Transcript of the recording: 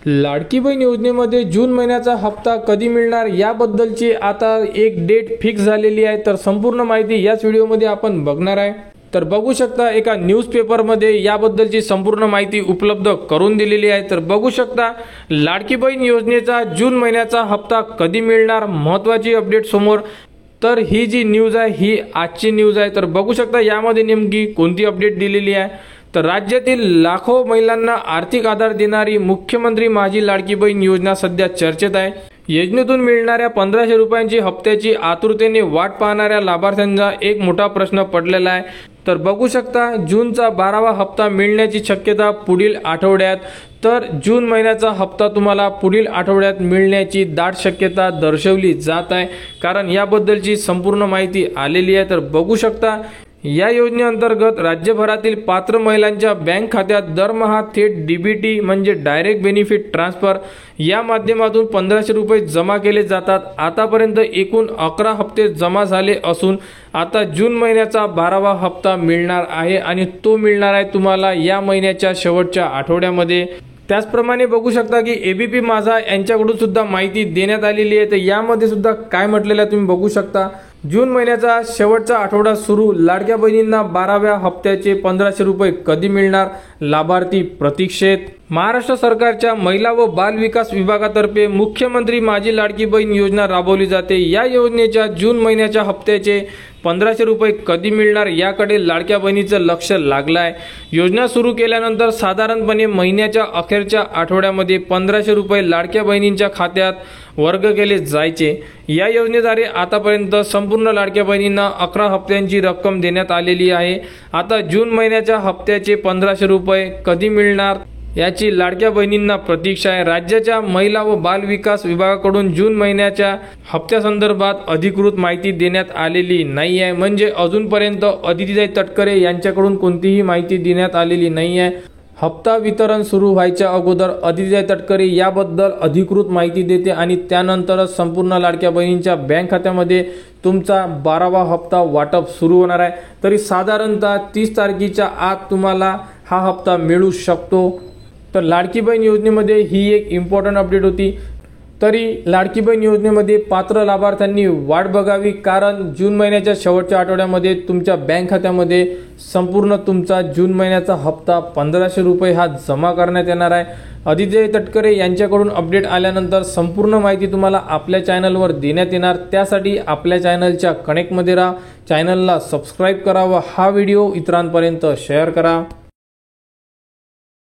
लाडकी बहीण योजनेमध्ये जून महिन्याचा हप्ता कधी मिळणार याबद्दलची आता एक डेट फिक्स झालेली आहे। तर संपूर्ण माहिती याच व्हिडिओमध्ये आपण बघणार आहे। तर बघू शकता एका न्यूजपेपरमध्ये याबद्दलची संपूर्ण माहिती उपलब्ध करून दिलेली आहे। तर बघू शकता लाडकी बहीण योजनेचा जून महिन्याचा हप्ता कधी मिळणार, महत्त्वाची अपडेट समोर। तर ही जी न्यूज आहे ही आजची न्यूज आहे। तर बघू शकता यामध्ये नेमकी कोणती अपडेट दिलेली आहे। तर राज्यातील लाखो महिलांना आर्थिक आधार देणारी मुख्यमंत्री माझी लाडकी बहीण योजना सध्या चर्चेत आहे। योजनेतून मिळणाऱ्या 1500 रुपयांची हप्त्याची आतुरतेने वाट पाहणाऱ्या लाभार्थ्यांचा एक मोठा प्रश्न पडलेला आहे। तर बघू शकता जूनचा 12वा हप्ता मिळण्याची शक्यता पुढील आठवड्यात। तर जून महिन्याचा हप्ता तुम्हाला पुढील आठवड्यात मिळण्याची दाट शक्यता दर्शवली जात आहे, कारण याबद्दलची संपूर्ण माहिती आलेली आहे। तर बघू शकता या योजनेअंतर्गत राज्यभरातील पात्र महिलांच्या बँक खात्यात दरमहा थेट डीबीटी म्हणजे डायरेक्ट बेनिफिट ट्रान्सफर या माध्यमातून 1500 रुपये जमा केले जातात। आतापर्यंत एकूण 11 हप्ते जमा झाले असून आता जून महिन्याचा 12वा हप्ता मिळणार आहे आणि तो मिळणार आहे तुम्हाला या महिन्याच्या शेवटच्या आठवड्यामध्ये। त्याचप्रमाणे बघू शकता की एबीपी माझा यांच्याकडून सुद्धा माहिती देण्यात आलेली आहे। तर यामध्ये सुद्धा काय म्हटलेलं आहे तुम्ही बघू शकता। जून महिन्याचा शेवटचा आठवडा सुरू, लाडक्या बहिणींना 12व्या हप्त्याचे 1500 रुपये कधी मिळणार, लाभार्थी प्रतीक्षेत। महाराष्ट्र सरकारच्या महिला व बाल विकास विभागातर्फे मुख्यमंत्री माझी लाडकी बहीण योजना राबवली जाते। या योजनेच्या जून महिन्याच्या हप्त्याचे 1500 रुपये कधी मिळणार याकडे लाडक्या बहिणीचं लक्ष लागलं आहे। योजना सुरू केल्यानंतर साधारणपणे महिन्याच्या अखेरच्या आठवड्यामध्ये 1500 रुपये लाडक्या बहिणींच्या खात्यात वर्ग केले जायचे। या योजनेद्वारे आतापर्यंत संपूर्ण लाडक्या बहिणींना 11 हप्त्यांची रक्कम देण्यात आलेली आहे। आता जून महिन्याच्या हप्त्याचे 1500 रुपये कधी मिळणार याची लाडक्या बहिणींना प्रतीक्षा आहे। राज्याच्या महिला व बाल विकास विभागाकडून जून महिन्याच्या हप्त्यासंदर्भात अधिकृत माहिती देण्यात आलेली नाही आहे। म्हणजे अजूनपर्यंत अदितीताई तटकरे यांच्याकडून कोणतीही माहिती देण्यात आलेली नाही आहे। हप्ता वितरण सुरू व्हायच्या अगोदर अदितीताई तटकरे याबद्दल अधिकृत माहिती देते आणि त्यानंतरच संपूर्ण लाडक्या बहिणींच्या बँक खात्यामध्ये तुमचा 12वा हप्ता वाटप सुरू होणार आहे। तरी साधारणतः 30 तारखेच्या आत तुम्हाला हा हप्ता मिळू शकतो। तर लाडकी बहीण योजनेमध्ये ही एक इम्पॉर्टंट अपडेट होती। तरी लाडकी बहीण योजनेमध्ये पात्र लाभार्थ्यांनी वाट बघावी, कारण जून महिन्याच्या शेवटच्या आठवड्यामध्ये तुमच्या बँक खात्यामध्ये संपूर्ण तुमचा जून महिन्याचा हप्ता 1500 रुपये हा जमा करण्यात येणार आहे। अदितीताई तटकरे यांच्याकडून अपडेट आल्यानंतर संपूर्ण माहिती तुम्हाला आपल्या चॅनलवर देण्यात येणार। त्यासाठी आपल्या चॅनलच्या कनेक्टमध्ये राहा, चॅनलला सबस्क्राईब करा व हा व्हिडिओ इतरांपर्यंत शेअर करा।